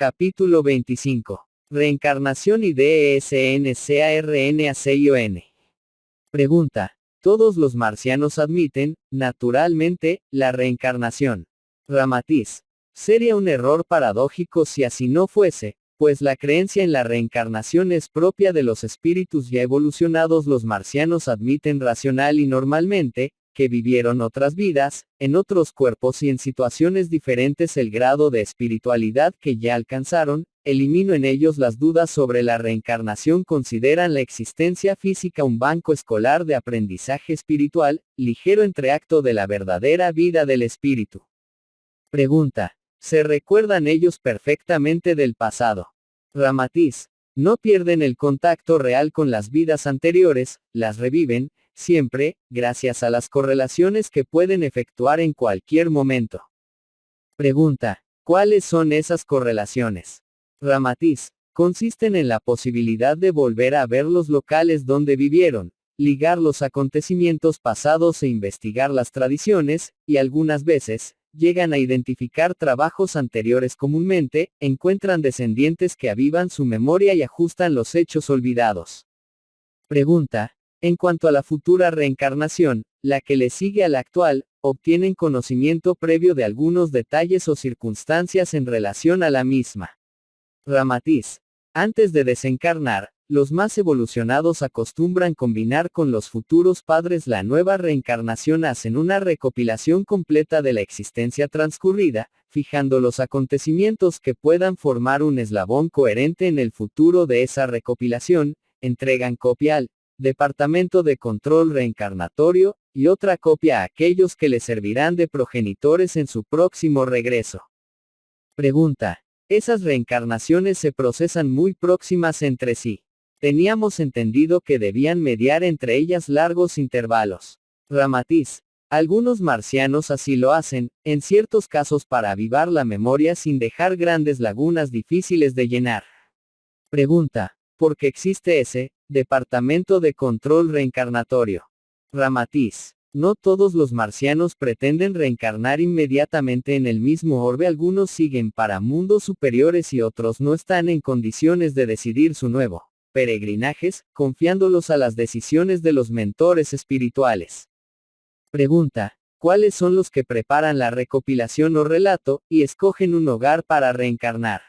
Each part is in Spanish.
Capítulo 25. Reencarnación y DESNCARNACION. Pregunta. Todos los marcianos admiten, naturalmente, la reencarnación. Ramatiz. Sería un error paradójico si así no fuese, pues la creencia en la reencarnación es propia de los espíritus ya evolucionados. Los marcianos admiten racional y normalmente, que vivieron otras vidas, en otros cuerpos y en situaciones diferentes. El grado de espiritualidad que ya alcanzaron, elimino en ellos las dudas sobre la reencarnación. Consideran la existencia física un banco escolar de aprendizaje espiritual, ligero entreacto de la verdadera vida del espíritu. Pregunta. ¿Se recuerdan ellos perfectamente del pasado? Ramatiz. No pierden el contacto real con las vidas anteriores, las reviven, siempre, gracias a las correlaciones que pueden efectuar en cualquier momento. Pregunta. ¿Cuáles son esas correlaciones? Ramatiz. Consisten en la posibilidad de volver a ver los locales donde vivieron, ligar los acontecimientos pasados e investigar las tradiciones, y algunas veces, llegan a identificar trabajos anteriores. Comúnmente, encuentran descendientes que avivan su memoria y ajustan los hechos olvidados. Pregunta. En cuanto a la futura reencarnación, la que le sigue a la actual, obtienen conocimiento previo de algunos detalles o circunstancias en relación a la misma. Ramatiz. Antes de desencarnar, los más evolucionados acostumbran combinar con los futuros padres la nueva reencarnación. Hacen una recopilación completa de la existencia transcurrida, fijando los acontecimientos que puedan formar un eslabón coherente en el futuro. De esa recopilación, entregan copia al Departamento de Control Reencarnatorio, y otra copia a aquellos que les servirán de progenitores en su próximo regreso. Pregunta. Esas reencarnaciones se procesan muy próximas entre sí. Teníamos entendido que debían mediar entre ellas largos intervalos. Ramatiz. Algunos marcianos así lo hacen, en ciertos casos para avivar la memoria sin dejar grandes lagunas difíciles de llenar. Pregunta. ¿Por qué existe ese Departamento de Control Reencarnatorio? Ramatiz. No todos los marcianos pretenden reencarnar inmediatamente en el mismo orbe. Algunos siguen para mundos superiores y otros no están en condiciones de decidir su nuevo peregrinajes, confiándolos a las decisiones de los mentores espirituales. Pregunta. ¿Cuáles son los que preparan la recopilación o relato, y escogen un hogar para reencarnar?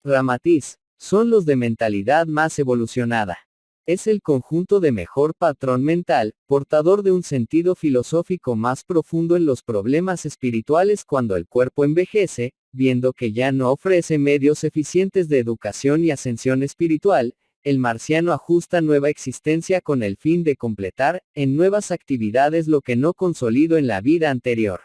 Ramatiz. Son los de mentalidad más evolucionada. Es el conjunto de mejor patrón mental, portador de un sentido filosófico más profundo en los problemas espirituales. Cuando el cuerpo envejece, viendo que ya no ofrece medios eficientes de educación y ascensión espiritual, el marciano ajusta nueva existencia con el fin de completar, en nuevas actividades, lo que no consolidó en la vida anterior.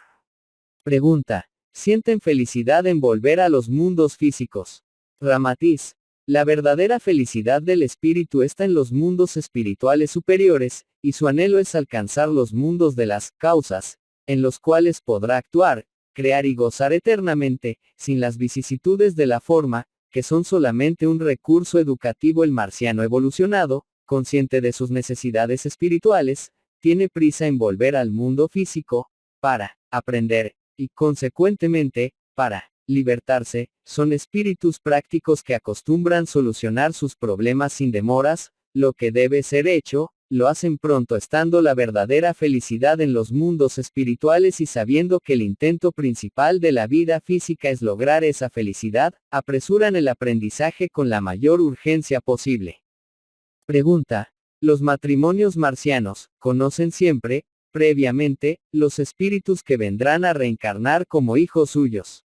Pregunta. ¿Sienten felicidad en volver a los mundos físicos? Ramatiz. La verdadera felicidad del espíritu está en los mundos espirituales superiores, y su anhelo es alcanzar los mundos de las causas, en los cuales podrá actuar, crear y gozar eternamente, sin las vicisitudes de la forma, que son solamente un recurso educativo. El marciano evolucionado, consciente de sus necesidades espirituales, tiene prisa en volver al mundo físico, para aprender, y consecuentemente, para libertarse. Son espíritus prácticos que acostumbran solucionar sus problemas sin demoras. Lo que debe ser hecho, lo hacen pronto, estando la verdadera felicidad en los mundos espirituales y sabiendo que el intento principal de la vida física es lograr esa felicidad, apresuran el aprendizaje con la mayor urgencia posible. Pregunta. ¿Los matrimonios marcianos conocen siempre, previamente, los espíritus que vendrán a reencarnar como hijos suyos?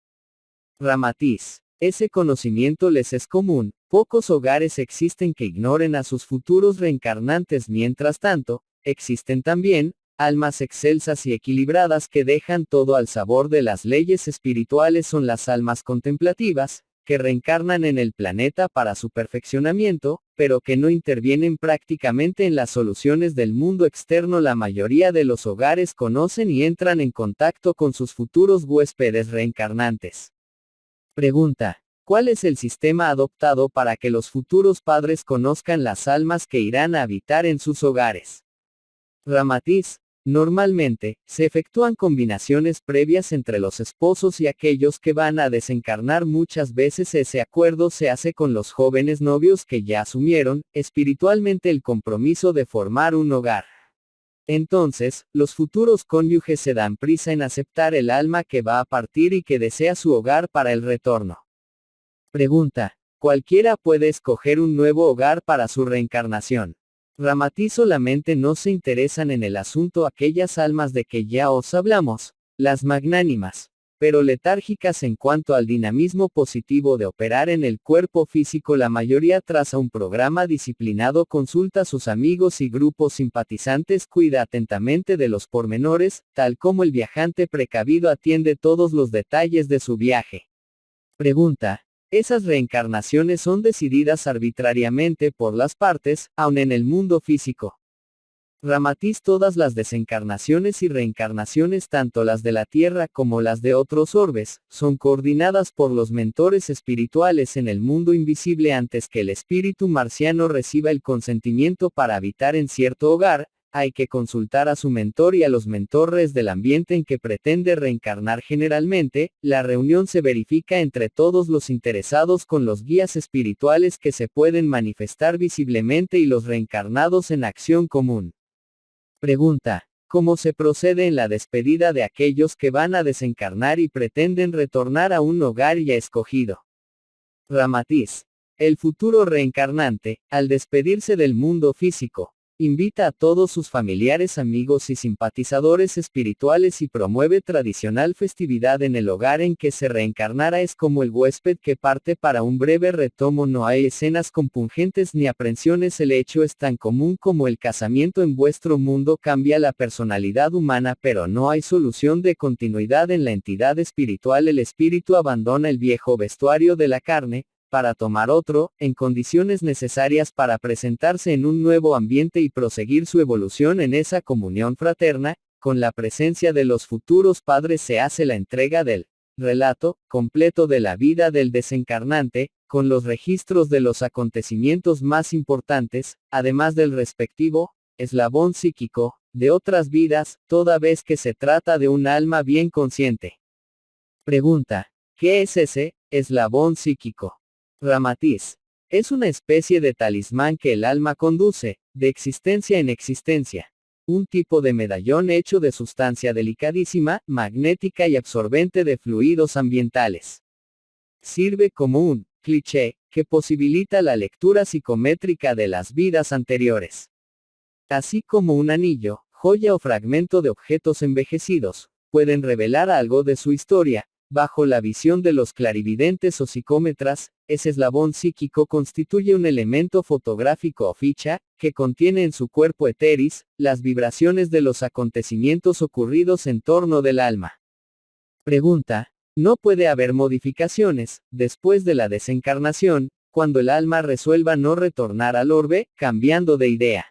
Ramatiz. Ese conocimiento les es común. Pocos hogares existen que ignoren a sus futuros reencarnantes. Mientras tanto, existen también almas excelsas y equilibradas que dejan todo al sabor de las leyes espirituales. Son las almas contemplativas, que reencarnan en el planeta para su perfeccionamiento, pero que no intervienen prácticamente en las soluciones del mundo externo. La mayoría de los hogares conocen y entran en contacto con sus futuros huéspedes reencarnantes. Pregunta. ¿Cuál es el sistema adoptado para que los futuros padres conozcan las almas que irán a habitar en sus hogares? Ramatiz. Normalmente, se efectúan combinaciones previas entre los esposos y aquellos que van a desencarnar. Muchas veces ese acuerdo se hace con los jóvenes novios que ya asumieron, espiritualmente, el compromiso de formar un hogar. Entonces, los futuros cónyuges se dan prisa en aceptar el alma que va a partir y que desea su hogar para el retorno. Pregunta. ¿Cualquiera puede escoger un nuevo hogar para su reencarnación? Ramatí. Solamente no se interesan en el asunto aquellas almas de que ya os hablamos, las magnánimas, pero letárgicas en cuanto al dinamismo positivo de operar en el cuerpo físico. La mayoría traza un programa disciplinado, consulta a sus amigos y grupos simpatizantes, cuida atentamente de los pormenores, tal como el viajante precavido atiende todos los detalles de su viaje. Pregunta. Esas reencarnaciones son decididas arbitrariamente por las partes, aun en el mundo físico. Ramatiz. Todas las desencarnaciones y reencarnaciones, tanto las de la Tierra como las de otros orbes, son coordinadas por los mentores espirituales en el mundo invisible. Antes que el espíritu marciano reciba el consentimiento para habitar en cierto hogar, hay que consultar a su mentor y a los mentores del ambiente en que pretende reencarnar. Generalmente, la reunión se verifica entre todos los interesados con los guías espirituales que se pueden manifestar visiblemente y los reencarnados en acción común. Pregunta. ¿Cómo se procede en la despedida de aquellos que van a desencarnar y pretenden retornar a un hogar ya escogido? Ramatiz. El futuro reencarnante, al despedirse del mundo físico, invita a todos sus familiares, amigos y simpatizadores espirituales y promueve tradicional festividad en el hogar en que se reencarnará. Es como el huésped que parte para un breve retomo. No hay escenas compungentes ni aprensiones. El hecho es tan común como el casamiento en vuestro mundo. Cambia la personalidad humana, pero no hay solución de continuidad en la entidad espiritual. El espíritu abandona el viejo vestuario de la carne, para tomar otro, en condiciones necesarias para presentarse en un nuevo ambiente y proseguir su evolución en esa comunión fraterna. Con la presencia de los futuros padres se hace la entrega del relato completo de la vida del desencarnante, con los registros de los acontecimientos más importantes, además del respectivo eslabón psíquico de otras vidas, toda vez que se trata de un alma bien consciente. Pregunta. ¿Qué es ese eslabón psíquico? Ramatiz. Es una especie de talismán que el alma conduce, de existencia en existencia. Un tipo de medallón hecho de sustancia delicadísima, magnética y absorbente de fluidos ambientales. Sirve como un cliché, que posibilita la lectura psicométrica de las vidas anteriores. Así como un anillo, joya o fragmento de objetos envejecidos, pueden revelar algo de su historia. Bajo la visión de los clarividentes o psicómetras, ese eslabón psíquico constituye un elemento fotográfico o ficha, que contiene en su cuerpo etéris, las vibraciones de los acontecimientos ocurridos en torno del alma. Pregunta. ¿No puede haber modificaciones, después de la desencarnación, cuando el alma resuelva no retornar al orbe, cambiando de idea?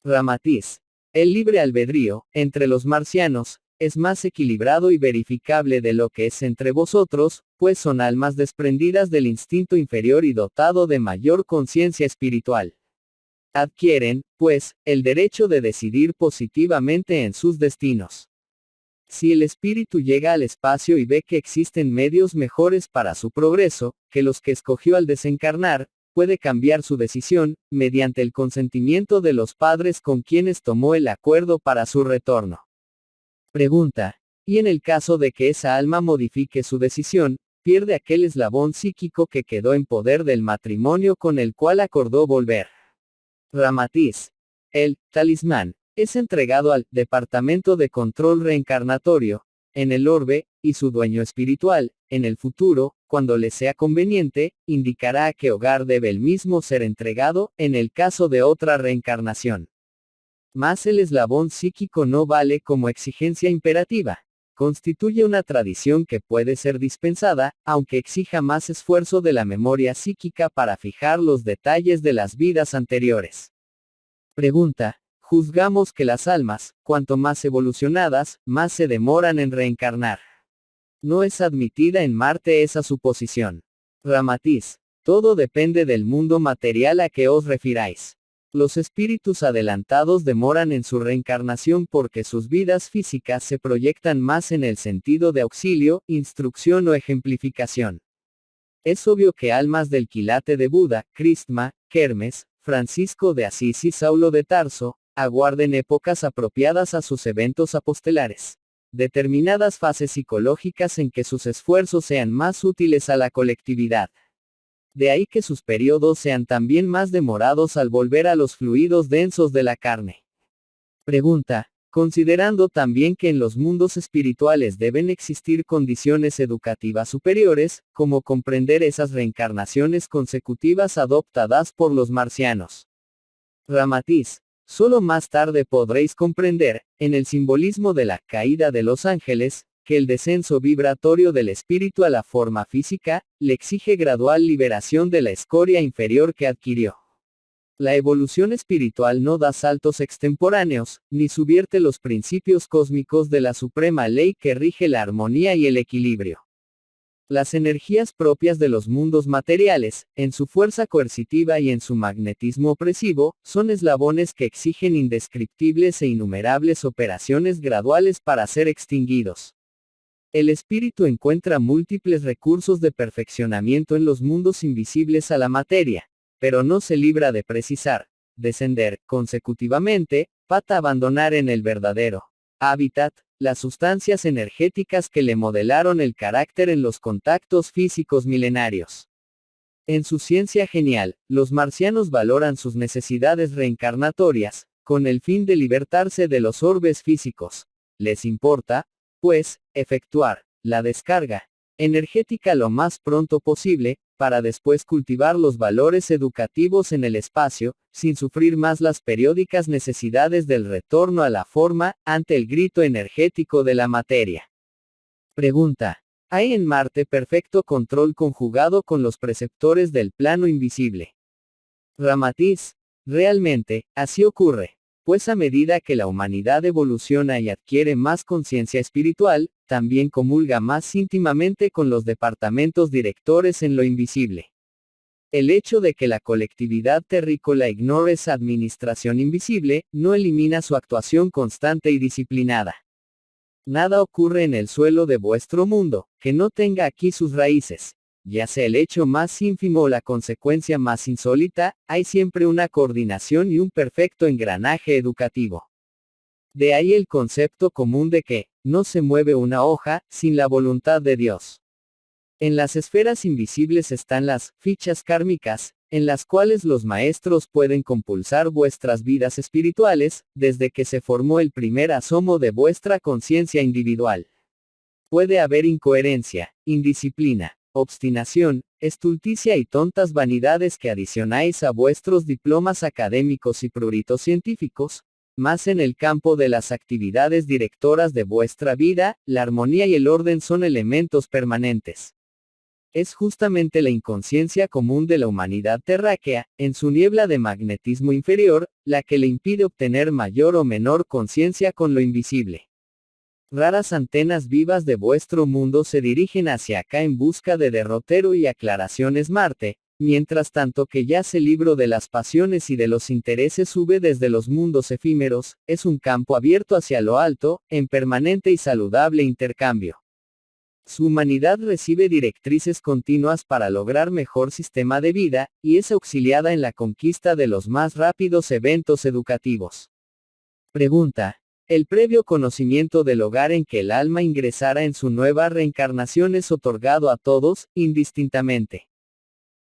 Ramatiz. El libre albedrío, entre los marcianos, es más equilibrado y verificable de lo que es entre vosotros, pues son almas desprendidas del instinto inferior y dotado de mayor conciencia espiritual. Adquieren, pues, el derecho de decidir positivamente en sus destinos. Si el espíritu llega al espacio y ve que existen medios mejores para su progreso, que los que escogió al desencarnar, puede cambiar su decisión, mediante el consentimiento de los padres con quienes tomó el acuerdo para su retorno. Pregunta. ¿Y en el caso de que esa alma modifique su decisión, pierde aquel eslabón psíquico que quedó en poder del matrimonio con el cual acordó volver? Ramatiz. El talismán es entregado al Departamento de Control Reencarnatorio, en el orbe, y su dueño espiritual, en el futuro, cuando le sea conveniente, indicará a qué hogar debe el mismo ser entregado, en el caso de otra reencarnación. Mas el eslabón psíquico no vale como exigencia imperativa. Constituye una tradición que puede ser dispensada, aunque exija más esfuerzo de la memoria psíquica para fijar los detalles de las vidas anteriores. Pregunta. Juzgamos que las almas, cuanto más evolucionadas, más se demoran en reencarnar. No es admitida en Marte esa suposición. Ramatiz. Todo depende del mundo material a que os refiráis. Los espíritus adelantados demoran en su reencarnación porque sus vidas físicas se proyectan más en el sentido de auxilio, instrucción o ejemplificación. Es obvio que almas del quilate de Buda, Krishna, Hermes, Francisco de Asís y Saulo de Tarso, aguarden épocas apropiadas a sus eventos apostelares. Determinadas fases psicológicas en que sus esfuerzos sean más útiles a la colectividad. De ahí que sus periodos sean también más demorados al volver a los fluidos densos de la carne. Pregunta. Considerando también que en los mundos espirituales deben existir condiciones educativas superiores, como comprender esas reencarnaciones consecutivas adoptadas por los marcianos. Ramatiz. Solo más tarde podréis comprender, en el simbolismo de la caída de los ángeles, que el descenso vibratorio del espíritu a la forma física, le exige gradual liberación de la escoria inferior que adquirió. La evolución espiritual no da saltos extemporáneos, ni subvierte los principios cósmicos de la suprema ley que rige la armonía y el equilibrio. Las energías propias de los mundos materiales, en su fuerza coercitiva y en su magnetismo opresivo, son eslabones que exigen indescriptibles e innumerables operaciones graduales para ser extinguidos. El espíritu encuentra múltiples recursos de perfeccionamiento en los mundos invisibles a la materia, pero no se libra de precisar, descender, consecutivamente, para abandonar en el verdadero hábitat, las sustancias energéticas que le modelaron el carácter en los contactos físicos milenarios. En su ciencia genial, los marcianos valoran sus necesidades reencarnatorias, con el fin de libertarse de los orbes físicos. Les importa, pues, efectuar la descarga energética lo más pronto posible, para después cultivar los valores educativos en el espacio, sin sufrir más las periódicas necesidades del retorno a la forma, ante el grito energético de la materia. Pregunta. ¿Hay en Marte perfecto control conjugado con los preceptores del plano invisible? Ramatiz. Realmente, así ocurre. Pues a medida que la humanidad evoluciona y adquiere más conciencia espiritual, también comulga más íntimamente con los departamentos directores en lo invisible. El hecho de que la colectividad terrícola ignore esa administración invisible, no elimina su actuación constante y disciplinada. Nada ocurre en el suelo de vuestro mundo, que no tenga aquí sus raíces. Ya sea el hecho más ínfimo o la consecuencia más insólita, hay siempre una coordinación y un perfecto engranaje educativo. De ahí el concepto común de que, no se mueve una hoja, sin la voluntad de Dios. En las esferas invisibles están las fichas kármicas, en las cuales los maestros pueden compulsar vuestras vidas espirituales, desde que se formó el primer asomo de vuestra conciencia individual. Puede haber incoherencia, indisciplina, obstinación, estulticia y tontas vanidades que adicionáis a vuestros diplomas académicos y pruritos científicos, más en el campo de las actividades directoras de vuestra vida, la armonía y el orden son elementos permanentes. Es justamente la inconsciencia común de la humanidad terráquea, en su niebla de magnetismo inferior, la que le impide obtener mayor o menor conciencia con lo invisible. Raras antenas vivas de vuestro mundo se dirigen hacia acá en busca de derrotero y aclaraciones Marte, mientras tanto que yace libro de las pasiones y de los intereses sube desde los mundos efímeros, es un campo abierto hacia lo alto, en permanente y saludable intercambio. Su humanidad recibe directrices continuas para lograr mejor sistema de vida, y es auxiliada en la conquista de los más rápidos eventos educativos. Pregunta. El previo conocimiento del hogar en que el alma ingresara en su nueva reencarnación es otorgado a todos, indistintamente.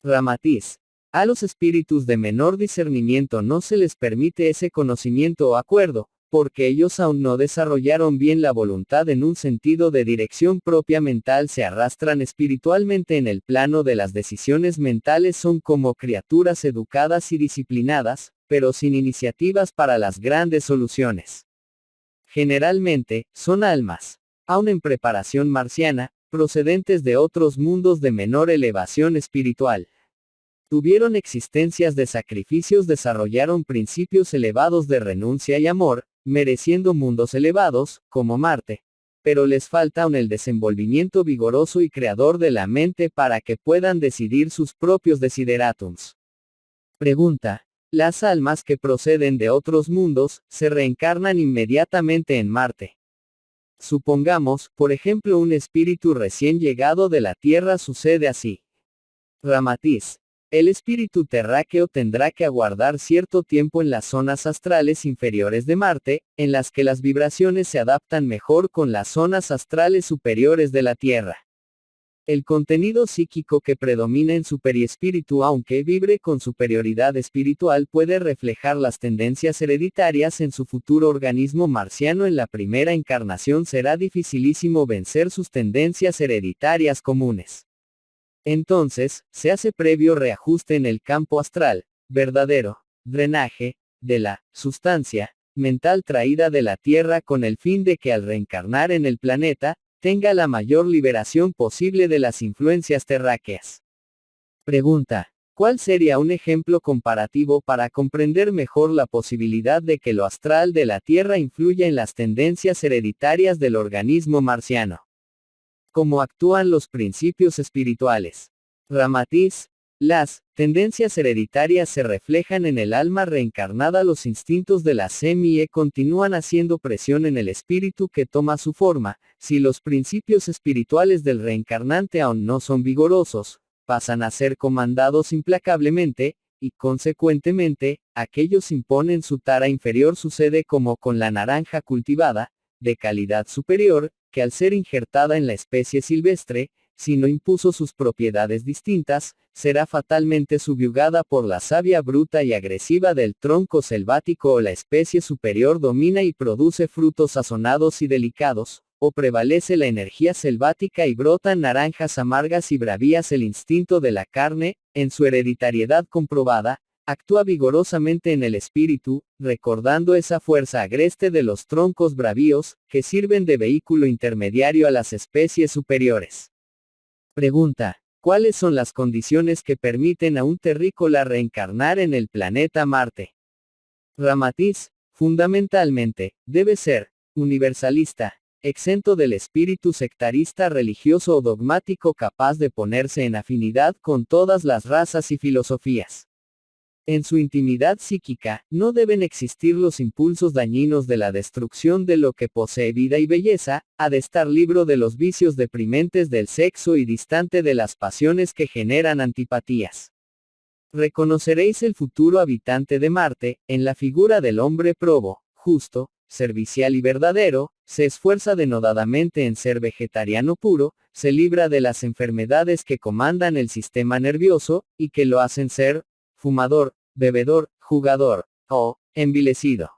Ramatiz. A los espíritus de menor discernimiento no se les permite ese conocimiento o acuerdo, porque ellos aún no desarrollaron bien la voluntad en un sentido de dirección propia mental, se arrastran espiritualmente en el plano de las decisiones mentales, son como criaturas educadas y disciplinadas, pero sin iniciativas para las grandes soluciones. Generalmente, son almas, aún en preparación marciana, procedentes de otros mundos de menor elevación espiritual. Tuvieron existencias de sacrificios, desarrollaron principios elevados de renuncia y amor, mereciendo mundos elevados, como Marte. Pero les falta aún el desenvolvimiento vigoroso y creador de la mente para que puedan decidir sus propios desideratums. Pregunta. Las almas que proceden de otros mundos, se reencarnan inmediatamente en Marte. Supongamos, por ejemplo, un espíritu recién llegado de la Tierra sucede así. Ramatiz. El espíritu terráqueo tendrá que aguardar cierto tiempo en las zonas astrales inferiores de Marte, en las que las vibraciones se adaptan mejor con las zonas astrales superiores de la Tierra. El contenido psíquico que predomina en su periespíritu, aunque vibre con superioridad espiritual, puede reflejar las tendencias hereditarias en su futuro organismo marciano. En la primera encarnación será dificilísimo vencer sus tendencias hereditarias comunes. Entonces, se hace previo reajuste en el campo astral, verdadero, drenaje, de la sustancia mental traída de la Tierra con el fin de que al reencarnar en el planeta, tenga la mayor liberación posible de las influencias terráqueas. Pregunta. ¿Cuál sería un ejemplo comparativo para comprender mejor la posibilidad de que lo astral de la Tierra influya en las tendencias hereditarias del organismo marciano? ¿Cómo actúan los principios espirituales? Ramatiz. Las tendencias hereditarias se reflejan en el alma reencarnada. Los instintos de la semi-e continúan haciendo presión en el espíritu que toma su forma. Si los principios espirituales del reencarnante aún no son vigorosos, pasan a ser comandados implacablemente, y consecuentemente, aquellos imponen su tara inferior. Sucede como con la naranja cultivada, de calidad superior, que al ser injertada en la especie silvestre, si no impuso sus propiedades distintas, será fatalmente subyugada por la savia bruta y agresiva del tronco selvático, o la especie superior domina y produce frutos sazonados y delicados, o prevalece la energía selvática y brotan naranjas amargas y bravías. El instinto de la carne, en su hereditariedad comprobada, actúa vigorosamente en el espíritu, recordando esa fuerza agreste de los troncos bravíos, que sirven de vehículo intermediario a las especies superiores. Pregunta. ¿Cuáles son las condiciones que permiten a un terrícola reencarnar en el planeta Marte? Ramatiz. Fundamentalmente, debe ser universalista, exento del espíritu sectarista, religioso o dogmático, capaz de ponerse en afinidad con todas las razas y filosofías. En su intimidad psíquica, no deben existir los impulsos dañinos de la destrucción de lo que posee vida y belleza. Ha de estar libre de los vicios deprimentes del sexo y distante de las pasiones que generan antipatías. Reconoceréis el futuro habitante de Marte, en la figura del hombre probo, justo, servicial y verdadero. Se esfuerza denodadamente en ser vegetariano puro, se libra de las enfermedades que comandan el sistema nervioso, y que lo hacen ser fumador, bebedor, jugador, o envilecido.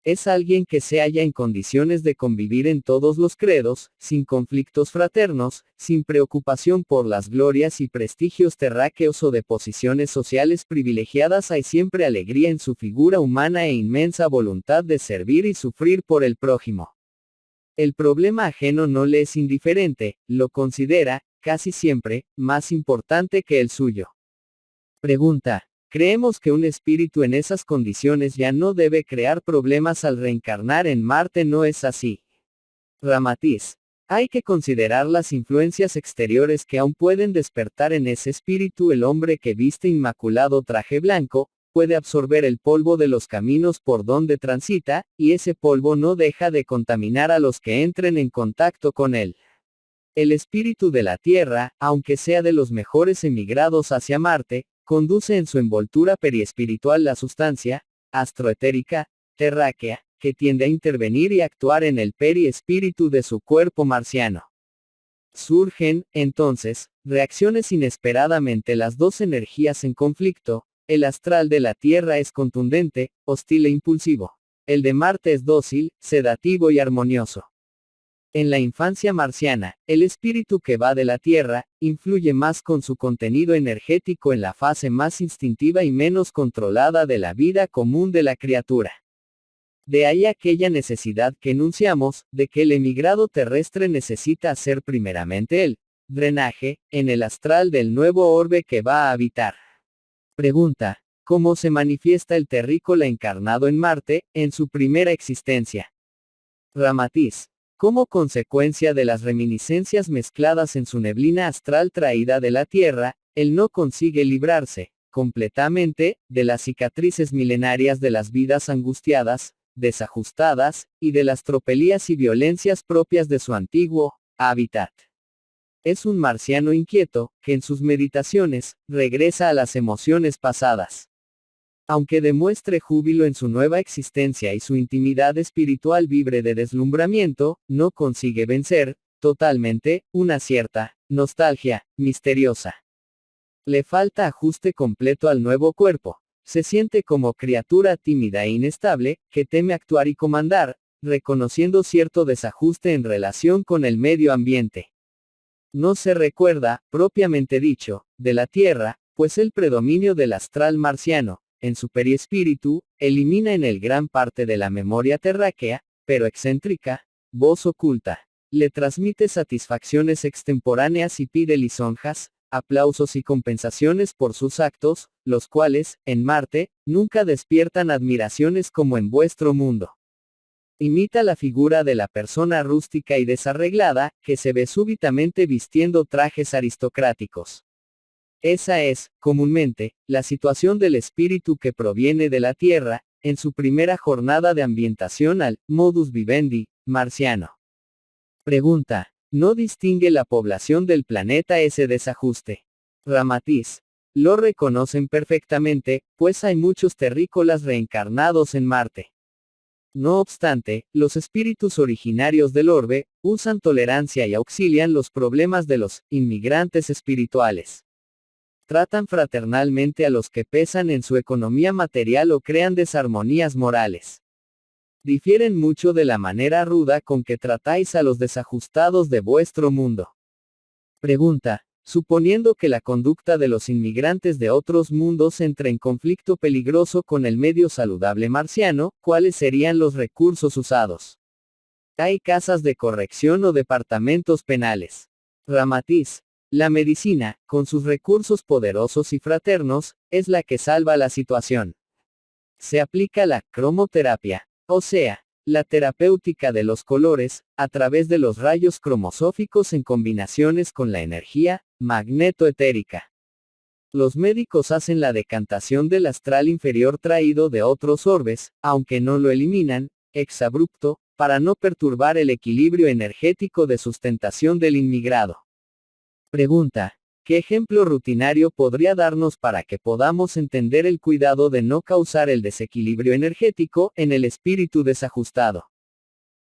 Es alguien que se halla en condiciones de convivir en todos los credos, sin conflictos fraternos, sin preocupación por las glorias y prestigios terráqueos o de posiciones sociales privilegiadas. Hay siempre alegría en su figura humana e inmensa voluntad de servir y sufrir por el prójimo. El problema ajeno no le es indiferente, lo considera, casi siempre, más importante que el suyo. Pregunta. Creemos que un espíritu en esas condiciones ya no debe crear problemas al reencarnar en Marte. ¿No es así? Ramatiz. Hay que considerar las influencias exteriores que aún pueden despertar en ese espíritu. El hombre que viste inmaculado traje blanco, puede absorber el polvo de los caminos por donde transita, y ese polvo no deja de contaminar a los que entren en contacto con él. El espíritu de la Tierra, aunque sea de los mejores emigrados hacia Marte, conduce en su envoltura periespiritual la sustancia astroetérica, terráquea, que tiende a intervenir y actuar en el periespíritu de su cuerpo marciano. Surgen, entonces, reacciones inesperadamente las dos energías en conflicto. El astral de la Tierra es contundente, hostil e impulsivo. El de Marte es dócil, sedativo y armonioso. En la infancia marciana, el espíritu que va de la Tierra, influye más con su contenido energético en la fase más instintiva y menos controlada de la vida común de la criatura. De ahí aquella necesidad que enunciamos, de que el emigrado terrestre necesita hacer primeramente el drenaje, en el astral del nuevo orbe que va a habitar. Pregunta. ¿Cómo se manifiesta el terrícola encarnado en Marte, en su primera existencia? Ramatiz. Como consecuencia de las reminiscencias mezcladas en su neblina astral traída de la Tierra, él no consigue librarse, completamente, de las cicatrices milenarias de las vidas angustiadas, desajustadas, y de las tropelías y violencias propias de su antiguo hábitat. Es un marciano inquieto, que en sus meditaciones, regresa a las emociones pasadas. Aunque demuestre júbilo en su nueva existencia y su intimidad espiritual vibre de deslumbramiento, no consigue vencer, totalmente, una cierta nostalgia misteriosa. Le falta ajuste completo al nuevo cuerpo. Se siente como criatura tímida e inestable, que teme actuar y comandar, reconociendo cierto desajuste en relación con el medio ambiente. No se recuerda, propiamente dicho, de la Tierra, pues el predominio del astral marciano, en su periespíritu, elimina en él gran parte de la memoria terráquea, pero excéntrica, voz oculta. Le transmite satisfacciones extemporáneas y pide lisonjas, aplausos y compensaciones por sus actos, los cuales, en Marte, nunca despiertan admiraciones como en vuestro mundo. Imita la figura de la persona rústica y desarreglada, que se ve súbitamente vistiendo trajes aristocráticos. Esa es, comúnmente, la situación del espíritu que proviene de la Tierra, en su primera jornada de ambientación al modus vivendi marciano. Pregunta: ¿no distingue la población del planeta ese desajuste? Ramatiz: lo reconocen perfectamente, pues hay muchos terrícolas reencarnados en Marte. No obstante, los espíritus originarios del orbe, usan tolerancia y auxilian los problemas de los inmigrantes espirituales. Tratan fraternalmente a los que pesan en su economía material o crean desarmonías morales. Difieren mucho de la manera ruda con que tratáis a los desajustados de vuestro mundo. Pregunta: suponiendo que la conducta de los inmigrantes de otros mundos entre en conflicto peligroso con el medio saludable marciano, ¿cuáles serían los recursos usados? ¿Hay casas de corrección o departamentos penales? Ramatiz: la medicina, con sus recursos poderosos y fraternos, es la que salva la situación. Se aplica la cromoterapia, o sea, la terapéutica de los colores, a través de los rayos cromosóficos en combinaciones con la energía magneto-etérica. Los médicos hacen la decantación del astral inferior traído de otros orbes, aunque no lo eliminan, ex abrupto, para no perturbar el equilibrio energético de sustentación del inmigrado. Pregunta: ¿qué ejemplo rutinario podría darnos para que podamos entender el cuidado de no causar el desequilibrio energético en el espíritu desajustado?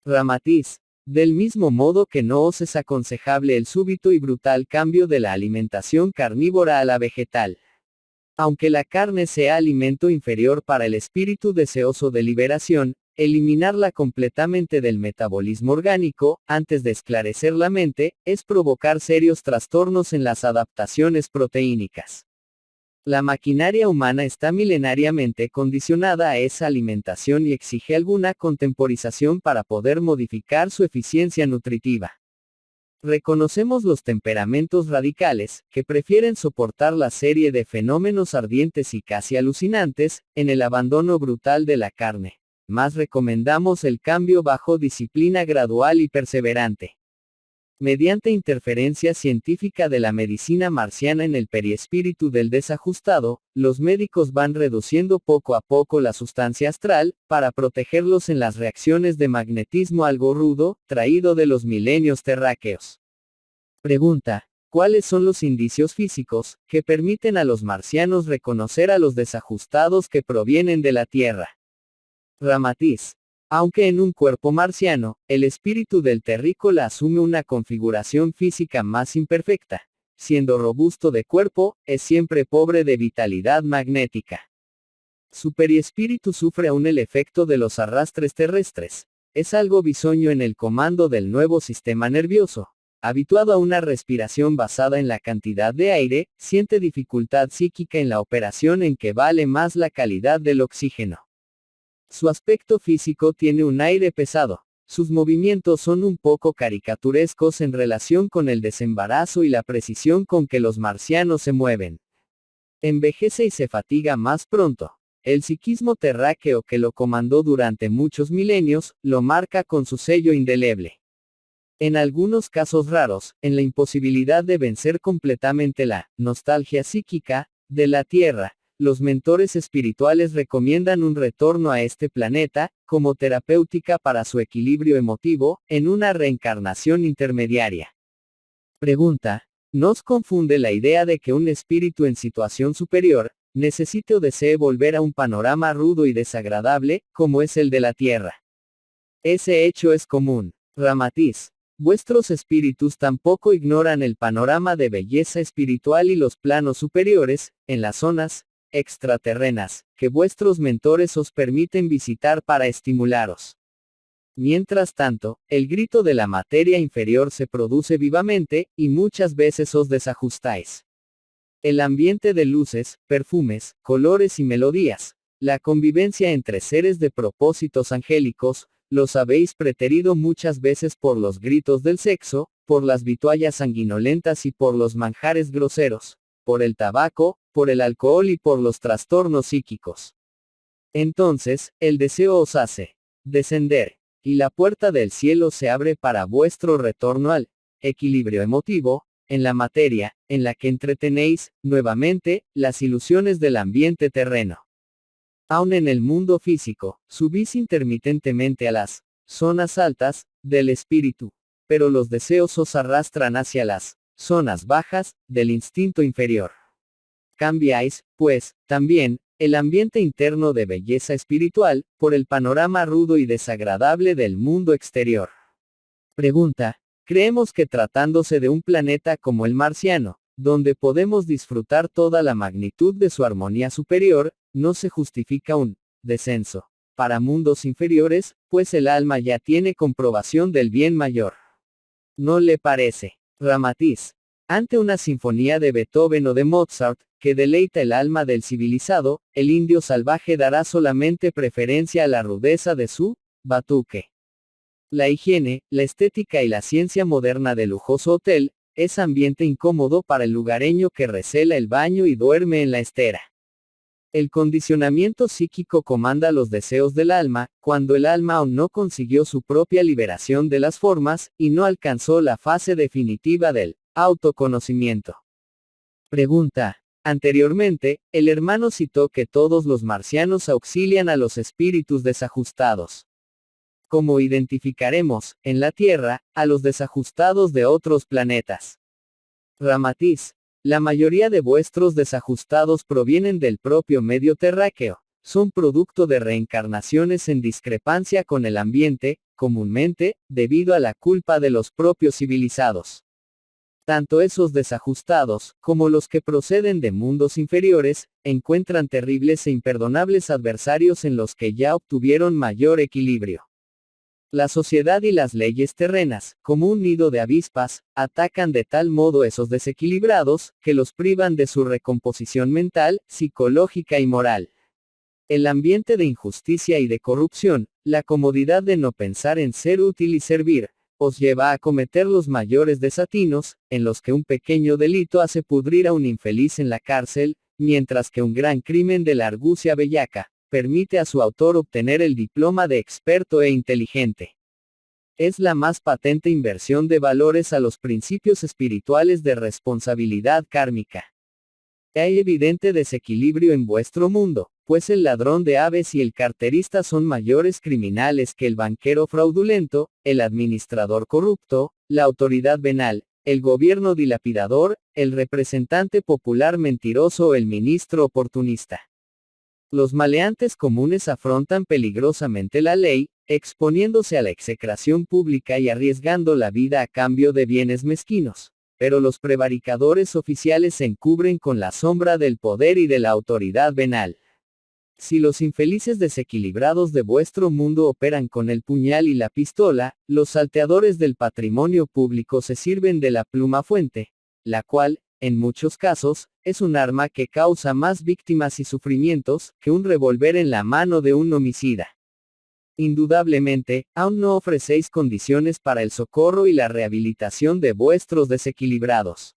Ramatiz: del mismo modo que no os es aconsejable el súbito y brutal cambio de la alimentación carnívora a la vegetal. Aunque la carne sea alimento inferior para el espíritu deseoso de liberación, eliminarla completamente del metabolismo orgánico, antes de esclarecer la mente, es provocar serios trastornos en las adaptaciones proteínicas. La maquinaria humana está milenariamente condicionada a esa alimentación y exige alguna contemporización para poder modificar su eficiencia nutritiva. Reconocemos los temperamentos radicales, que prefieren soportar la serie de fenómenos ardientes y casi alucinantes, en el abandono brutal de la carne. Más recomendamos el cambio bajo disciplina gradual y perseverante. Mediante interferencia científica de la medicina marciana en el periespíritu del desajustado, los médicos van reduciendo poco a poco la sustancia astral, para protegerlos en las reacciones de magnetismo algo rudo, traído de los milenios terráqueos. Pregunta: ¿cuáles son los indicios físicos, que permiten a los marcianos reconocer a los desajustados que provienen de la Tierra? Ramatiz: aunque en un cuerpo marciano, el espíritu del terrícola asume una configuración física más imperfecta. Siendo robusto de cuerpo, es siempre pobre de vitalidad magnética. Su periespíritu sufre aún el efecto de los arrastres terrestres. Es algo bisoño en el comando del nuevo sistema nervioso. Habituado a una respiración basada en la cantidad de aire, siente dificultad psíquica en la operación en que vale más la calidad del oxígeno. Su aspecto físico tiene un aire pesado. Sus movimientos son un poco caricaturescos en relación con el desembarazo y la precisión con que los marcianos se mueven. Envejece y se fatiga más pronto. El psiquismo terráqueo que lo comandó durante muchos milenios, lo marca con su sello indeleble. En algunos casos raros, en la imposibilidad de vencer completamente la nostalgia psíquica, de la Tierra, los mentores espirituales recomiendan un retorno a este planeta, como terapéutica para su equilibrio emotivo, en una reencarnación intermediaria. Pregunta: ¿nos confunde la idea de que un espíritu en situación superior, necesite o desee volver a un panorama rudo y desagradable, como es el de la Tierra? Ese hecho es común. Ramatiz: vuestros espíritus tampoco ignoran el panorama de belleza espiritual y los planos superiores, en las zonas extraterrenas, que vuestros mentores os permiten visitar para estimularos. Mientras tanto, el grito de la materia inferior se produce vivamente, y muchas veces os desajustáis. El ambiente de luces, perfumes, colores y melodías, la convivencia entre seres de propósitos angélicos, los habéis preterido muchas veces por los gritos del sexo, por las vituallas sanguinolentas y por los manjares groseros, por el tabaco, por el alcohol y por los trastornos psíquicos. Entonces, el deseo os hace descender, y la puerta del cielo se abre para vuestro retorno al equilibrio emotivo, en la materia, en la que entretenéis, nuevamente, las ilusiones del ambiente terreno. Aun en el mundo físico, subís intermitentemente a las zonas altas del espíritu, pero los deseos os arrastran hacia las zonas bajas del instinto inferior. Cambiáis, pues, también, el ambiente interno de belleza espiritual, por el panorama rudo y desagradable del mundo exterior. Pregunta: creemos que tratándose de un planeta como el marciano, donde podemos disfrutar toda la magnitud de su armonía superior, no se justifica un descenso para mundos inferiores, pues el alma ya tiene comprobación del bien mayor. ¿No le parece? Ramatiz: ante una sinfonía de Beethoven o de Mozart, que deleita el alma del civilizado, el indio salvaje dará solamente preferencia a la rudeza de su batuque. La higiene, la estética y la ciencia moderna del lujoso hotel, es ambiente incómodo para el lugareño que recela el baño y duerme en la estera. El condicionamiento psíquico comanda los deseos del alma, cuando el alma aún no consiguió su propia liberación de las formas, y no alcanzó la fase definitiva del autoconocimiento. Pregunta: anteriormente, el hermano citó que todos los marcianos auxilian a los espíritus desajustados. ¿Cómo identificaremos, en la Tierra, a los desajustados de otros planetas? Ramatiz: la mayoría de vuestros desajustados provienen del propio medio terráqueo, son producto de reencarnaciones en discrepancia con el ambiente, comúnmente, debido a la culpa de los propios civilizados. Tanto esos desajustados, como los que proceden de mundos inferiores, encuentran terribles e imperdonables adversarios en los que ya obtuvieron mayor equilibrio. La sociedad y las leyes terrenas, como un nido de avispas, atacan de tal modo esos desequilibrados, que los privan de su recomposición mental, psicológica y moral. El ambiente de injusticia y de corrupción, la comodidad de no pensar en ser útil y servir, os lleva a cometer los mayores desatinos, en los que un pequeño delito hace pudrir a un infeliz en la cárcel, mientras que un gran crimen de la argucia bellaca permite a su autor obtener el diploma de experto e inteligente. Es la más patente inversión de valores a los principios espirituales de responsabilidad kármica. Hay evidente desequilibrio en vuestro mundo, pues el ladrón de aves y el carterista son mayores criminales que el banquero fraudulento, el administrador corrupto, la autoridad venal, el gobierno dilapidador, el representante popular mentiroso o el ministro oportunista. Los maleantes comunes afrontan peligrosamente la ley, exponiéndose a la execración pública y arriesgando la vida a cambio de bienes mezquinos, pero los prevaricadores oficiales se encubren con la sombra del poder y de la autoridad venal. Si los infelices desequilibrados de vuestro mundo operan con el puñal y la pistola, los salteadores del patrimonio público se sirven de la pluma fuente, la cual, en muchos casos, es un arma que causa más víctimas y sufrimientos, que un revólver en la mano de un homicida. Indudablemente, aún no ofrecéis condiciones para el socorro y la rehabilitación de vuestros desequilibrados.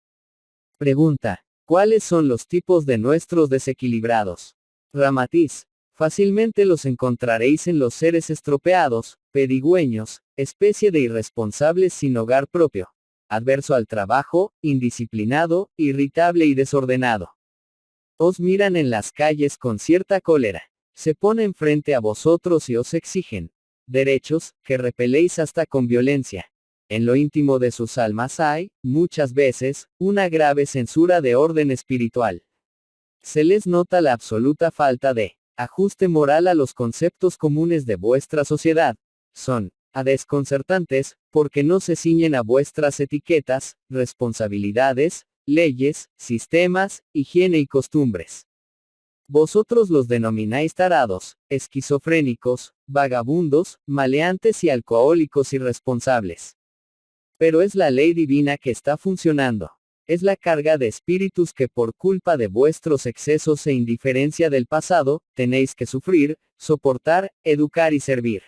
Pregunta: ¿cuáles son los tipos de nuestros desequilibrados? Ramatiz: fácilmente los encontraréis en los seres estropeados, pedigüeños, especie de irresponsables sin hogar propio, adverso al trabajo, indisciplinado, irritable y desordenado. Os miran en las calles con cierta cólera. Se ponen frente a vosotros y os exigen derechos, que repeléis hasta con violencia. En lo íntimo de sus almas hay, muchas veces, una grave censura de orden espiritual. Se les nota la absoluta falta de ajuste moral a los conceptos comunes de vuestra sociedad. Son desconcertantes, porque no se ciñen a vuestras etiquetas, responsabilidades, leyes, sistemas, higiene y costumbres. Vosotros los denomináis tarados, esquizofrénicos, vagabundos, maleantes y alcohólicos irresponsables. Pero es la ley divina que está funcionando. Es la carga de espíritus que por culpa de vuestros excesos e indiferencia del pasado, tenéis que sufrir, soportar, educar y servir.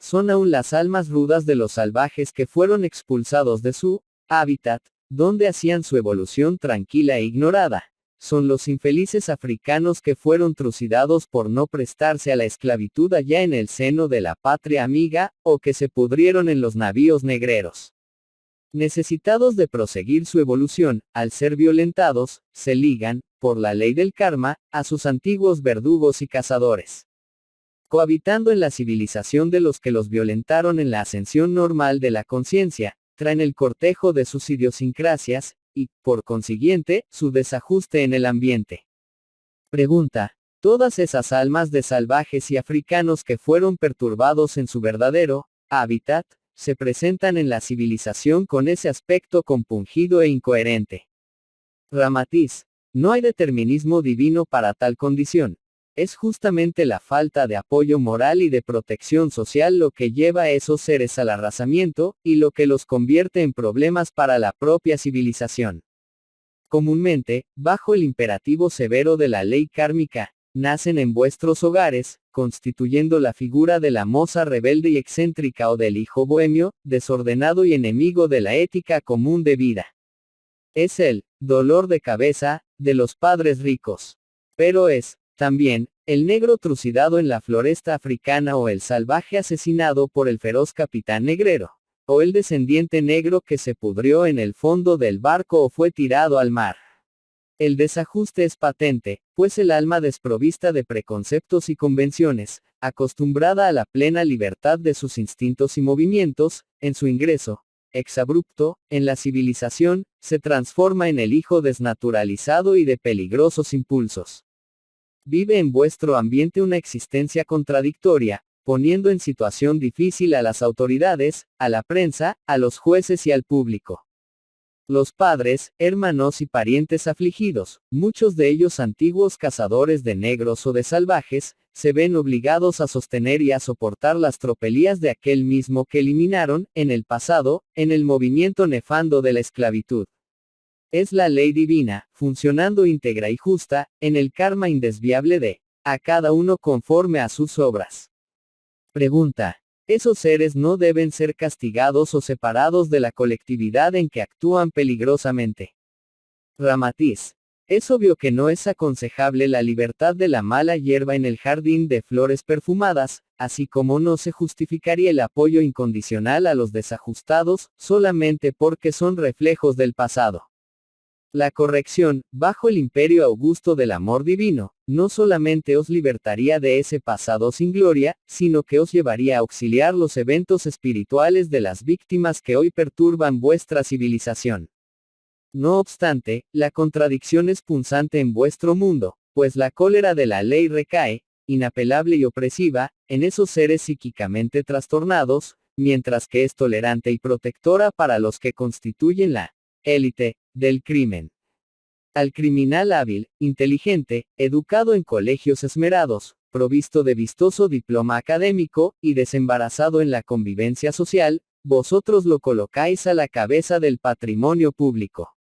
Son aún las almas rudas de los salvajes que fueron expulsados de su hábitat, donde hacían su evolución tranquila e ignorada. Son los infelices africanos que fueron trucidados por no prestarse a la esclavitud allá en el seno de la patria amiga, o que se pudrieron en los navíos negreros. Necesitados de proseguir su evolución, al ser violentados, se ligan, por la ley del karma, a sus antiguos verdugos y cazadores. Cohabitando en la civilización de los que los violentaron en la ascensión normal de la conciencia, traen el cortejo de sus idiosincrasias, y, por consiguiente, su desajuste en el ambiente. Pregunta. Todas esas almas de salvajes y africanos que fueron perturbados en su verdadero hábitat, se presentan en la civilización con ese aspecto compungido e incoherente. Ramatiz. No hay determinismo divino para tal condición. Es justamente la falta de apoyo moral y de protección social lo que lleva a esos seres al arrasamiento, y lo que los convierte en problemas para la propia civilización. Comúnmente, bajo el imperativo severo de la ley kármica, nacen en vuestros hogares, constituyendo la figura de la moza rebelde y excéntrica o del hijo bohemio, desordenado y enemigo de la ética común de vida. Es el dolor de cabeza de los padres ricos. Pero es, también, el negro trucidado en la floresta africana o el salvaje asesinado por el feroz capitán negrero, o el descendiente negro que se pudrió en el fondo del barco o fue tirado al mar. El desajuste es patente, pues el alma desprovista de preconceptos y convenciones, acostumbrada a la plena libertad de sus instintos y movimientos, en su ingreso, exabrupto, en la civilización, se transforma en el hijo desnaturalizado y de peligrosos impulsos. Vive en vuestro ambiente una existencia contradictoria, poniendo en situación difícil a las autoridades, a la prensa, a los jueces y al público. Los padres, hermanos y parientes afligidos, muchos de ellos antiguos cazadores de negros o de salvajes, se ven obligados a sostener y a soportar las tropelías de aquel mismo que eliminaron, en el pasado, en el movimiento nefando de la esclavitud. Es la ley divina, funcionando íntegra y justa, en el karma indesviable de, a cada uno conforme a sus obras. Pregunta. Esos seres no deben ser castigados o separados de la colectividad en que actúan peligrosamente. Ramatiz. Es obvio que no es aconsejable la libertad de la mala hierba en el jardín de flores perfumadas, así como no se justificaría el apoyo incondicional a los desajustados, solamente porque son reflejos del pasado. La corrección, bajo el imperio augusto del amor divino, no solamente os libertaría de ese pasado sin gloria, sino que os llevaría a auxiliar los eventos espirituales de las víctimas que hoy perturban vuestra civilización. No obstante, la contradicción es punzante en vuestro mundo, pues la cólera de la ley recae, inapelable y opresiva, en esos seres psíquicamente trastornados, mientras que es tolerante y protectora para los que constituyen la élite del crimen. Al criminal hábil, inteligente, educado en colegios esmerados, provisto de vistoso diploma académico, y desembarazado en la convivencia social, vosotros lo colocáis a la cabeza del patrimonio público.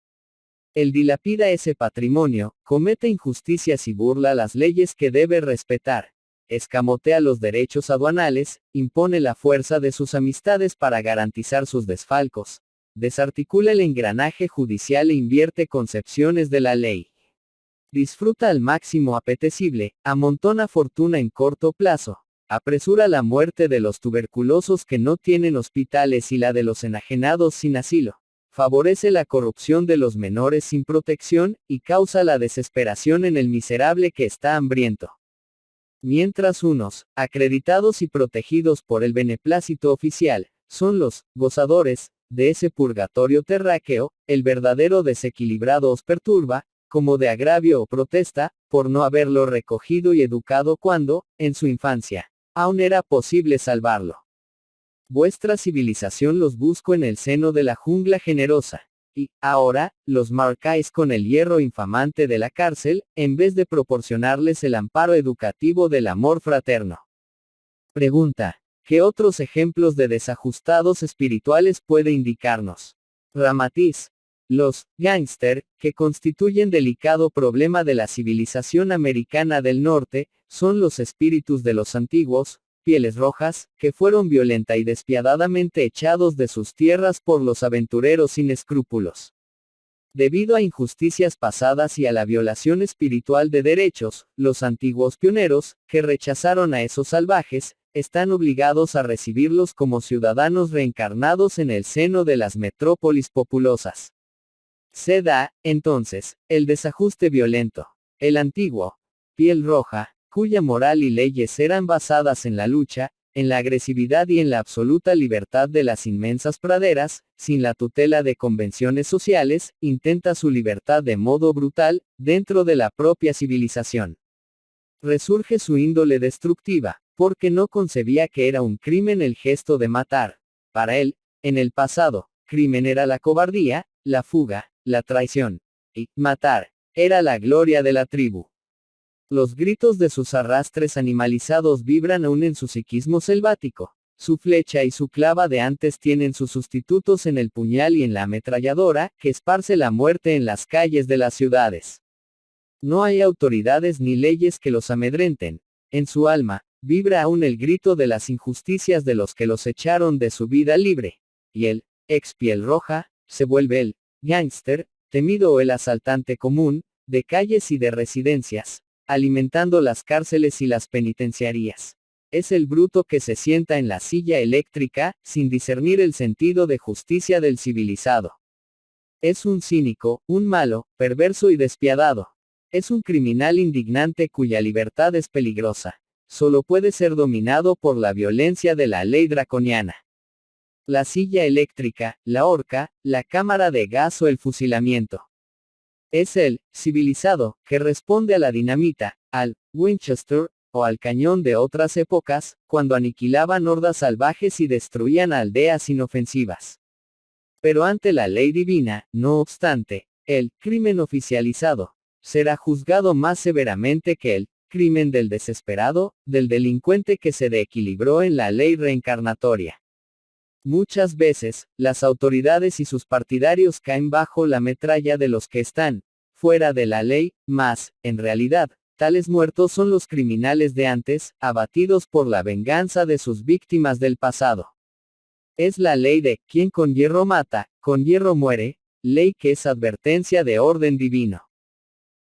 Él dilapida ese patrimonio, comete injusticias y burla las leyes que debe respetar, escamotea los derechos aduanales, impone la fuerza de sus amistades para garantizar sus desfalcos, desarticula el engranaje judicial e invierte concepciones de la ley. Disfruta al máximo apetecible, amontona fortuna en corto plazo, apresura la muerte de los tuberculosos que no tienen hospitales y la de los enajenados sin asilo, favorece la corrupción de los menores sin protección, y causa la desesperación en el miserable que está hambriento. Mientras unos, acreditados y protegidos por el beneplácito oficial, son los gozadores de ese purgatorio terráqueo, el verdadero desequilibrado os perturba, como de agravio o protesta, por no haberlo recogido y educado cuando, en su infancia, aún era posible salvarlo. Vuestra civilización los buscó en el seno de la jungla generosa, y, ahora, los marcáis con el hierro infamante de la cárcel, en vez de proporcionarles el amparo educativo del amor fraterno. Pregunta: ¿qué otros ejemplos de desajustados espirituales puede indicarnos? Ramatiz: los gángster, que constituyen delicado problema de la civilización americana del norte, son los espíritus de los antiguos, pieles rojas, que fueron violenta y despiadadamente echados de sus tierras por los aventureros sin escrúpulos. Debido a injusticias pasadas y a la violación espiritual de derechos, los antiguos pioneros, que rechazaron a esos salvajes, están obligados a recibirlos como ciudadanos reencarnados en el seno de las metrópolis populosas. Se da, entonces, el desajuste violento. El antiguo, piel roja, cuya moral y leyes eran basadas en la lucha, en la agresividad y en la absoluta libertad de las inmensas praderas, sin la tutela de convenciones sociales, intenta su libertad de modo brutal, dentro de la propia civilización. Resurge su índole destructiva, porque no concebía que era un crimen el gesto de matar. Para él, en el pasado, crimen era la cobardía, la fuga, la traición. Y matar era la gloria de la tribu. Los gritos de sus arrastres animalizados vibran aún en su psiquismo selvático. Su flecha y su clava de antes tienen sus sustitutos en el puñal y en la ametralladora, que esparce la muerte en las calles de las ciudades. No hay autoridades ni leyes que los amedrenten. En su alma, vibra aún el grito de las injusticias de los que los echaron de su vida libre. Y el ex piel roja, se vuelve el gángster, temido o el asaltante común, de calles y de residencias, alimentando las cárceles y las penitenciarías. Es el bruto que se sienta en la silla eléctrica, sin discernir el sentido de justicia del civilizado. Es un cínico, un malo, perverso y despiadado. Es un criminal indignante cuya libertad es peligrosa. Solo puede ser dominado por la violencia de la ley draconiana. La silla eléctrica, la horca, la cámara de gas o el fusilamiento. Es el civilizado, que responde a la dinamita, al Winchester, o al cañón de otras épocas, cuando aniquilaban hordas salvajes y destruían aldeas inofensivas. Pero ante la ley divina, no obstante, el crimen oficializado será juzgado más severamente que el crimen del desesperado, del delincuente que se desequilibró en la ley reencarnatoria. Muchas veces, las autoridades y sus partidarios caen bajo la metralla de los que están fuera de la ley, mas, en realidad, tales muertos son los criminales de antes, abatidos por la venganza de sus víctimas del pasado. Es la ley de quien con hierro mata, con hierro muere, ley que es advertencia de orden divino.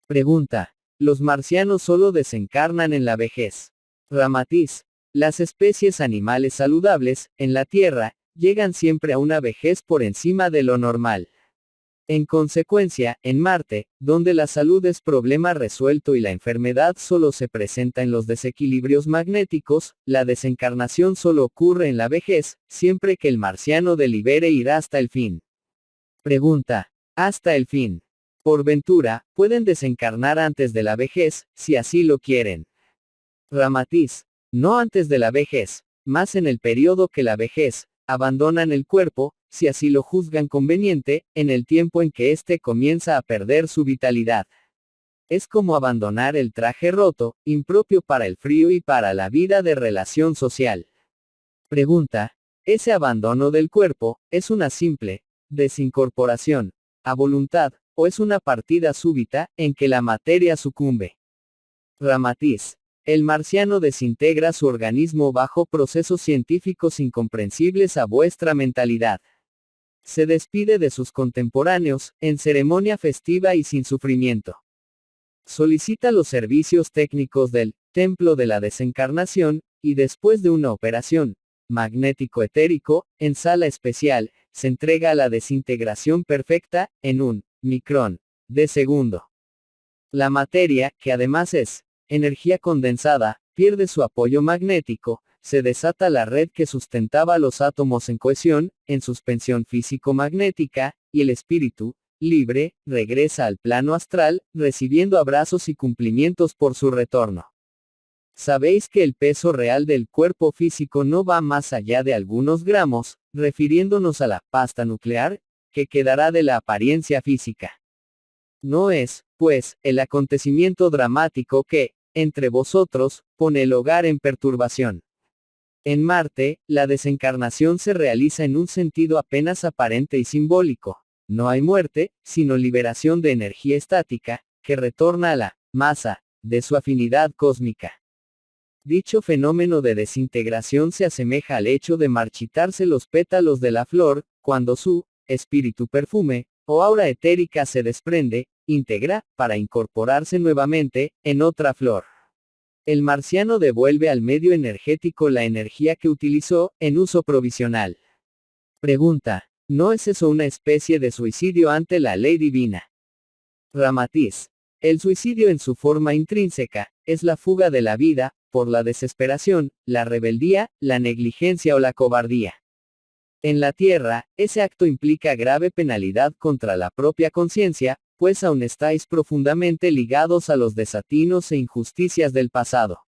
Pregunta: ¿los marcianos solo desencarnan en la vejez? Ramatiz: las especies animales saludables, en la Tierra, llegan siempre a una vejez por encima de lo normal. En consecuencia, en Marte, donde la salud es problema resuelto y la enfermedad solo se presenta en los desequilibrios magnéticos, la desencarnación solo ocurre en la vejez, siempre que el marciano delibere ir hasta el fin. Pregunta: ¿hasta el fin? Por ventura, pueden desencarnar antes de la vejez, si así lo quieren. Ramatiz: no antes de la vejez, más en el periodo que la vejez, abandonan el cuerpo, si así lo juzgan conveniente, en el tiempo en que éste comienza a perder su vitalidad. Es como abandonar el traje roto, impropio para el frío y para la vida de relación social. Pregunta: ¿ese abandono del cuerpo, es una simple desincorporación a voluntad, o es una partida súbita, en que la materia sucumbe? Ramatiz: el marciano desintegra su organismo bajo procesos científicos incomprensibles a vuestra mentalidad. Se despide de sus contemporáneos, en ceremonia festiva y sin sufrimiento. Solicita los servicios técnicos del templo de la desencarnación, y después de una operación, magnético etérico, en sala especial, se entrega a la desintegración perfecta, en un micrón de segundo. La materia, que además es energía condensada, pierde su apoyo magnético, se desata la red que sustentaba los átomos en cohesión, en suspensión físico-magnética, y el espíritu, libre, regresa al plano astral, recibiendo abrazos y cumplimientos por su retorno. Sabéis que el peso real del cuerpo físico no va más allá de algunos gramos, refiriéndonos a la pasta nuclear, que quedará de la apariencia física. No es, pues, el acontecimiento dramático que, entre vosotros, pone el hogar en perturbación. En Marte, la desencarnación se realiza en un sentido apenas aparente y simbólico. No hay muerte, sino liberación de energía estática, que retorna a la masa de su afinidad cósmica. Dicho fenómeno de desintegración se asemeja al hecho de marchitarse los pétalos de la flor, cuando su espíritu perfume, o aura etérica se desprende, íntegra, para incorporarse nuevamente, en otra flor. El marciano devuelve al medio energético la energía que utilizó, en uso provisional. Pregunta: ¿no es eso una especie de suicidio ante la ley divina? Ramatiz: el suicidio en su forma intrínseca, es la fuga de la vida, por la desesperación, la rebeldía, la negligencia o la cobardía. En la tierra, ese acto implica grave penalidad contra la propia conciencia, pues aún estáis profundamente ligados a los desatinos e injusticias del pasado.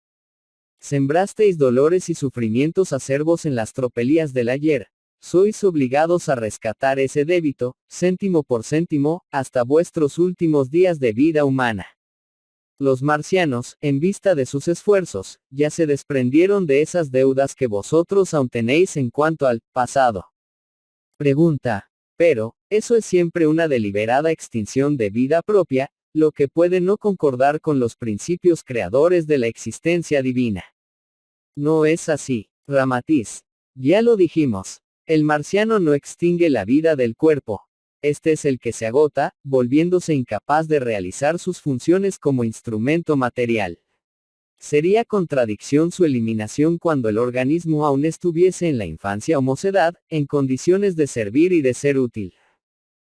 Sembrasteis dolores y sufrimientos acerbos en las tropelías del ayer. Sois obligados a rescatar ese débito, céntimo por céntimo, hasta vuestros últimos días de vida humana. Los marcianos, en vista de sus esfuerzos, ya se desprendieron de esas deudas que vosotros aún tenéis en cuanto al pasado. Pregunta: pero, ¿eso es siempre una deliberada extinción de vida propia, lo que puede no concordar con los principios creadores de la existencia divina? No es así, Ramatiz. Ya lo dijimos. El marciano no extingue la vida del cuerpo. Este es el que se agota, volviéndose incapaz de realizar sus funciones como instrumento material. Sería contradicción su eliminación cuando el organismo aún estuviese en la infancia o mocedad, en condiciones de servir y de ser útil.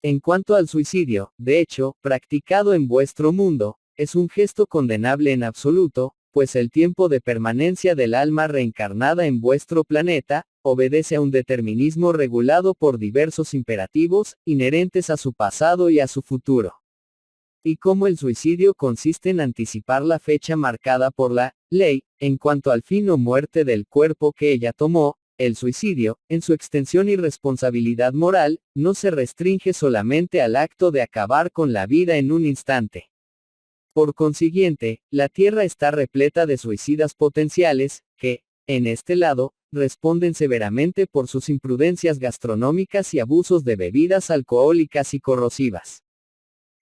En cuanto al suicidio, de hecho, practicado en vuestro mundo, es un gesto condenable en absoluto, pues el tiempo de permanencia del alma reencarnada en vuestro planeta, obedece a un determinismo regulado por diversos imperativos, inherentes a su pasado y a su futuro. Y como el suicidio consiste en anticipar la fecha marcada por la ley, en cuanto al fin o muerte del cuerpo que ella tomó, el suicidio, en su extensión y responsabilidad moral, no se restringe solamente al acto de acabar con la vida en un instante. Por consiguiente, la Tierra está repleta de suicidas potenciales, que, en este lado, responden severamente por sus imprudencias gastronómicas y abusos de bebidas alcohólicas y corrosivas.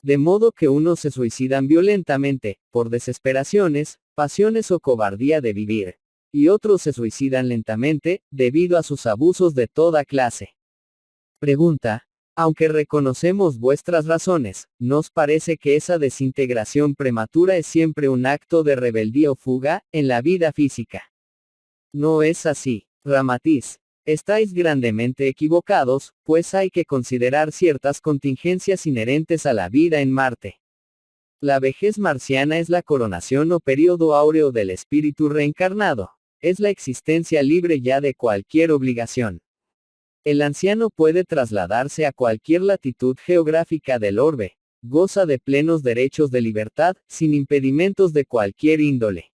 De modo que unos se suicidan violentamente, por desesperaciones, pasiones o cobardía de vivir, y otros se suicidan lentamente, debido a sus abusos de toda clase. Pregunta: aunque reconocemos vuestras razones, ¿nos parece que esa desintegración prematura es siempre un acto de rebeldía o fuga, en la vida física? No es así, Ramatiz. Estáis grandemente equivocados, pues hay que considerar ciertas contingencias inherentes a la vida en Marte. La vejez marciana es la coronación o período áureo del espíritu reencarnado. Es la existencia libre ya de cualquier obligación. El anciano puede trasladarse a cualquier latitud geográfica del orbe, goza de plenos derechos de libertad, sin impedimentos de cualquier índole.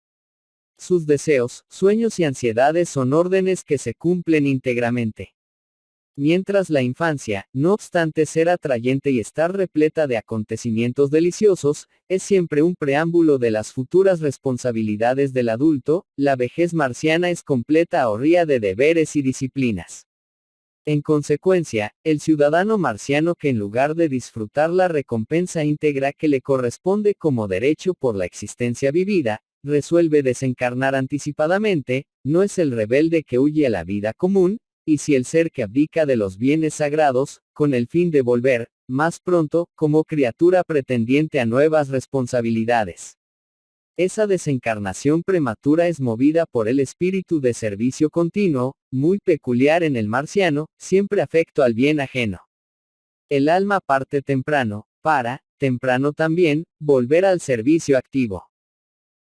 Sus deseos, sueños y ansiedades son órdenes que se cumplen íntegramente. Mientras la infancia, no obstante ser atrayente y estar repleta de acontecimientos deliciosos, es siempre un preámbulo de las futuras responsabilidades del adulto, la vejez marciana es completa ahorría de deberes y disciplinas. En consecuencia, el ciudadano marciano que en lugar de disfrutar la recompensa íntegra que le corresponde como derecho por la existencia vivida, resuelve desencarnar anticipadamente, no es el rebelde que huye a la vida común, y si el ser que abdica de los bienes sagrados, con el fin de volver, más pronto, como criatura pretendiente a nuevas responsabilidades. Esa desencarnación prematura es movida por el espíritu de servicio continuo, muy peculiar en el marciano, siempre afecto al bien ajeno. El alma parte temprano, para, temprano también, volver al servicio activo.